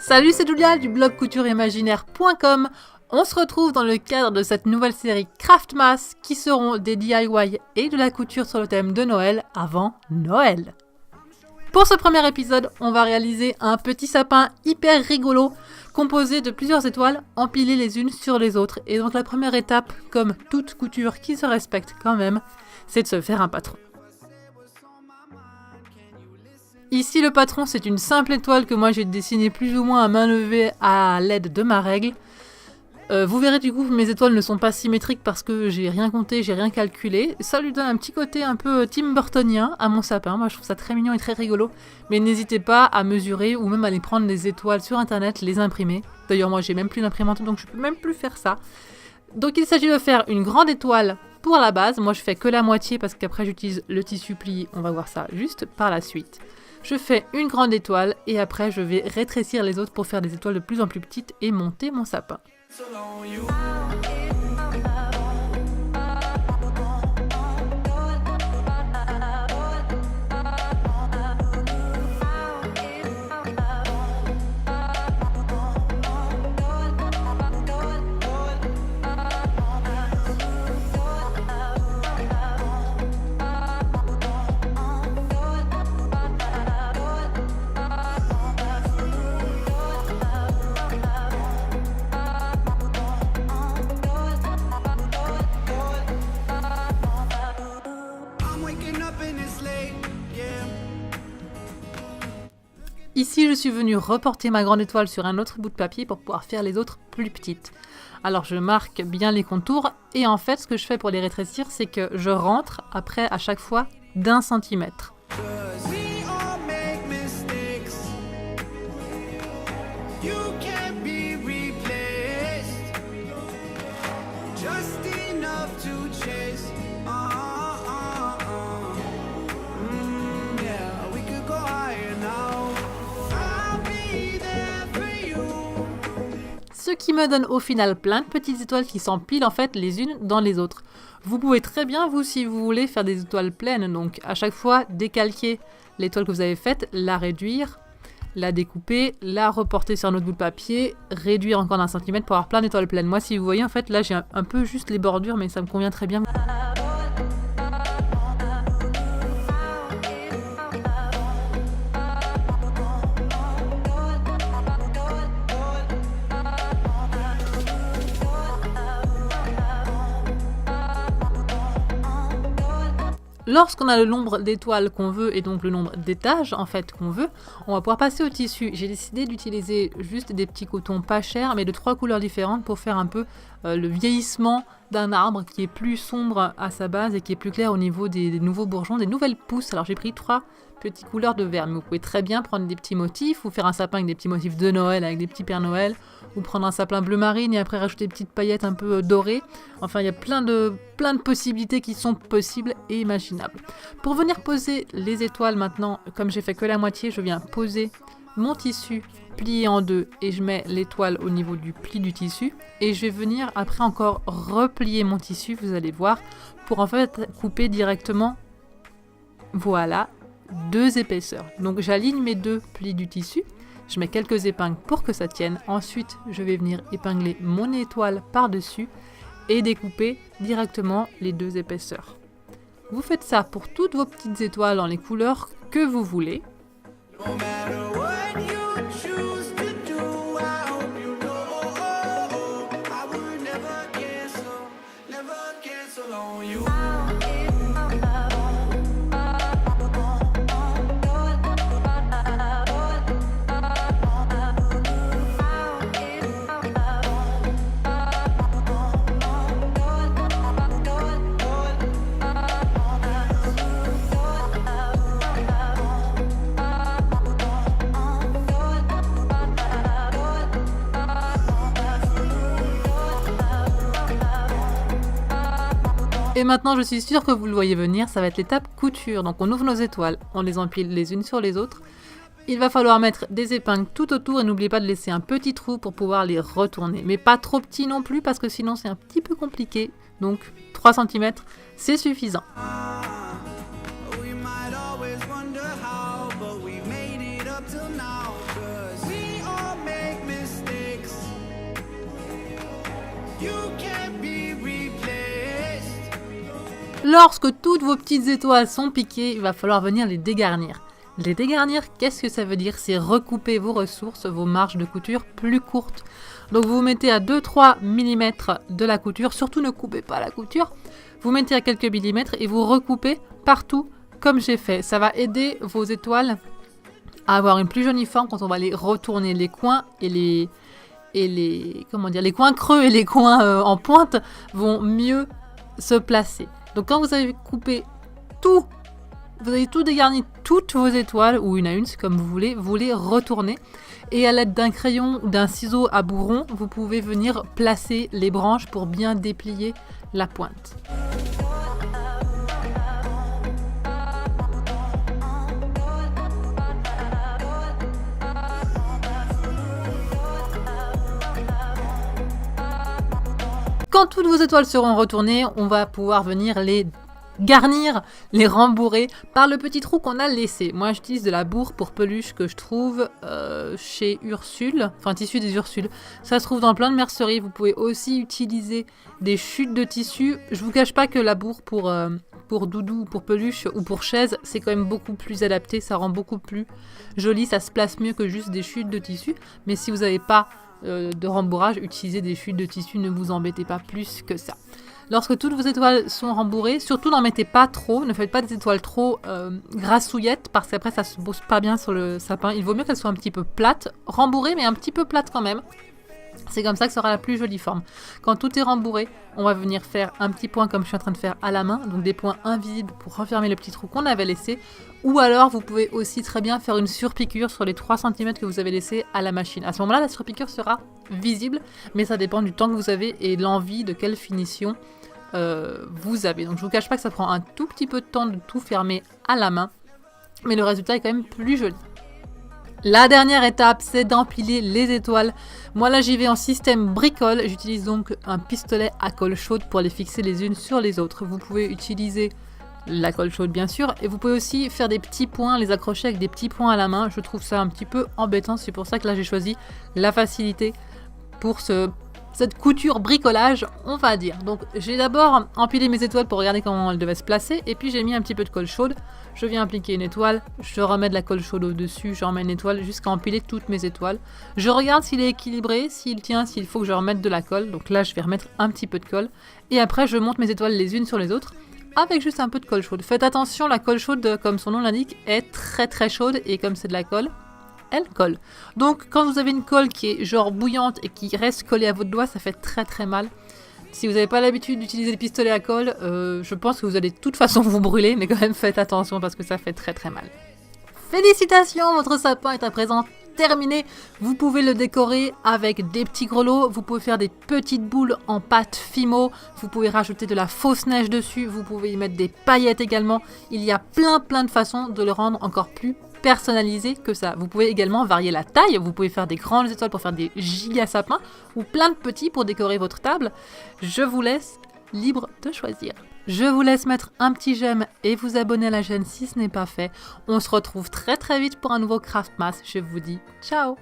Salut, c'est Julia du blog coutureimaginaire.com. On se retrouve dans le cadre de cette nouvelle série Craftmas qui seront des DIY et de la couture sur le thème de Noël avant Noël. Pour ce premier épisode, on va réaliser un petit sapin hyper rigolo composé de plusieurs étoiles empilées les unes sur les autres. Et donc la première étape, comme toute couture qui se respecte quand même, c'est de se faire un patron. Ici, le patron, c'est une simple étoile que moi j'ai dessinée plus ou moins à main levée à l'aide de ma règle. Vous verrez du coup que mes étoiles ne sont pas symétriques parce que j'ai rien compté, j'ai rien calculé. Ça lui donne un petit côté un peu Tim Burtonien à mon sapin. Moi je trouve ça très mignon et très rigolo. Mais n'hésitez pas à mesurer ou même à aller prendre les étoiles sur internet, les imprimer. D'ailleurs moi j'ai même plus d'imprimante donc je peux même plus faire ça. Donc il s'agit de faire une grande étoile pour la base. Moi je fais que la moitié parce qu'après j'utilise le tissu plié. On va voir ça juste par la suite. Je fais une grande étoile et après je vais rétrécir les autres pour faire des étoiles de plus en plus petites et monter mon sapin. Ici, je suis venue reporter ma grande étoile sur un autre bout de papier pour pouvoir faire les autres plus petites. Alors je marque bien les contours et en fait ce que je fais pour les rétrécir, c'est que je rentre après à chaque fois d'1 centimètre. Ce qui me donne au final plein de petites étoiles qui s'empilent en fait les unes dans les autres. Vous pouvez très bien, vous, si vous voulez, faire des étoiles pleines, donc à chaque fois décalquer l'étoile que vous avez faite, la réduire, la découper, la reporter sur un autre bout de papier, réduire encore d'1 centimètre pour avoir plein d'étoiles pleines. Moi, si vous voyez, en fait, là j'ai un peu juste les bordures, mais ça me convient très bien. Lorsqu'on a le nombre d'étoiles qu'on veut et donc le nombre d'étages en fait qu'on veut, on va pouvoir passer au tissu. J'ai décidé d'utiliser juste des petits cotons pas chers mais de 3 couleurs différentes pour faire un peu le vieillissement d'un arbre qui est plus sombre à sa base et qui est plus clair au niveau des nouveaux bourgeons, des nouvelles pousses. Alors j'ai pris 3 petites couleurs de vert, mais vous pouvez très bien prendre des petits motifs ou faire un sapin avec des petits motifs de Noël, avec des petits Pères Noël, ou prendre un sapin bleu marine et après rajouter des petites paillettes un peu dorées. Enfin, il y a plein de possibilités qui sont possibles et imaginables. Pour venir poser les étoiles maintenant, comme j'ai fait que la moitié, je viens poser mon tissu plié en deux et je mets l'étoile au niveau du pli du tissu et je vais venir après encore replier mon tissu, vous allez voir, pour en fait couper directement, voilà, 2 épaisseurs. Donc j'aligne mes 2 plis du tissu, je mets quelques épingles pour que ça tienne, ensuite je vais venir épingler mon étoile par-dessus et découper directement les 2 épaisseurs. Vous faites ça pour toutes vos petites étoiles dans les couleurs que vous voulez. Et maintenant, je suis sûre que vous le voyez venir, ça va être l'étape couture. Donc on ouvre nos étoiles, on les empile les unes sur les autres. Il va falloir mettre des épingles tout autour et n'oubliez pas de laisser un petit trou pour pouvoir les retourner. Mais pas trop petit non plus parce que sinon c'est un petit peu compliqué. Donc 3 cm, c'est suffisant. up till now, 'cause we all made Lorsque toutes vos petites étoiles sont piquées, il va falloir venir les dégarnir. Les dégarnir, qu'est-ce que ça veut dire? C'est recouper vos ressources, vos marges de couture plus courtes. Donc vous mettez à 2-3 mm de la couture, surtout ne coupez pas la couture. Vous mettez à quelques millimètres et vous recoupez partout comme j'ai fait. Ça va aider vos étoiles à avoir une plus jolie forme quand on va les retourner. Les coins et les coins creux et les coins en pointe vont mieux se placer. Donc quand vous avez coupé tout, vous avez tout dégarni, toutes vos étoiles, ou une à une, c'est comme vous les retournez. Et à l'aide d'un crayon ou d'un ciseau à bourron, vous pouvez venir placer les branches pour bien déplier la pointe. Quand toutes vos étoiles seront retournées, on va pouvoir venir les garnir, les rembourrer par le petit trou qu'on a laissé. Moi, j'utilise de la bourre pour peluche que je trouve chez Ursule, enfin tissu des Ursules. Ça se trouve dans plein de merceries. Vous pouvez aussi utiliser des chutes de tissu. Je vous cache pas que la bourre pour doudou, pour peluche ou pour chaise, c'est quand même beaucoup plus adapté. Ça rend beaucoup plus joli. Ça se place mieux que juste des chutes de tissu. Mais si vous n'avez pas de rembourrage, utilisez des chutes de tissu. Ne vous embêtez pas plus que ça. Lorsque toutes vos étoiles sont rembourrées, surtout n'en mettez pas trop, ne faites pas des étoiles trop grassouillettes parce qu'après ça se pose pas bien sur le sapin. Il vaut mieux qu'elles soient un petit peu plates, rembourrées mais un petit peu plates quand même. C'est comme ça que sera la plus jolie forme. Quand tout est rembourré, on va venir faire un petit point comme je suis en train de faire à la main, donc des points invisibles pour refermer le petit trou qu'on avait laissé. Ou alors vous pouvez aussi très bien faire une surpiqûre sur les 3 cm que vous avez laissé à la machine. À ce moment-là, la surpiqûre sera visible, mais ça dépend du temps que vous avez et de l'envie de quelle finition vous avez. Donc je vous cache pas que ça prend un tout petit peu de temps de tout fermer à la main, mais le résultat est quand même plus joli. La dernière étape, c'est d'empiler les étoiles. Moi là j'y vais en système bricole, j'utilise donc un pistolet à colle chaude pour les fixer les unes sur les autres. Vous pouvez utiliser la colle chaude bien sûr, et vous pouvez aussi faire des petits points, les accrocher avec des petits points à la main. Je trouve ça un petit peu embêtant, c'est pour ça que là j'ai choisi la facilité pour cette couture bricolage, on va dire. Donc j'ai d'abord empilé mes étoiles pour regarder comment elles devaient se placer, et puis j'ai mis un petit peu de colle chaude. Je viens appliquer une étoile, je remets de la colle chaude au-dessus, je remets une étoile jusqu'à empiler toutes mes étoiles. Je regarde s'il est équilibré, s'il tient, s'il faut que je remette de la colle. Donc là je vais remettre un petit peu de colle, et après je monte mes étoiles les unes sur les autres avec juste un peu de colle chaude. Faites attention, la colle chaude, comme son nom l'indique, est très très chaude, et comme c'est de la colle, elle colle. Donc quand vous avez une colle qui est genre bouillante et qui reste collée à votre doigt, ça fait très très mal. Si vous n'avez pas l'habitude d'utiliser le pistolet à colle, je pense que vous allez de toute façon vous brûler, mais quand même faites attention parce que ça fait très très mal. Félicitations, votre sapin est à présent terminé. Vous pouvez le décorer avec des petits grelots, vous pouvez faire des petites boules en pâte Fimo, vous pouvez rajouter de la fausse neige dessus, vous pouvez y mettre des paillettes également. Il y a plein de façons de le rendre encore plus personnalisé que ça. Vous pouvez également varier la taille, vous pouvez faire des grandes étoiles pour faire des giga sapins ou plein de petits pour décorer votre table. Je vous laisse libre de choisir. Je vous laisse mettre un petit j'aime et vous abonner à la chaîne si ce n'est pas fait. On se retrouve très très vite pour un nouveau Craftmas. Je vous dis ciao.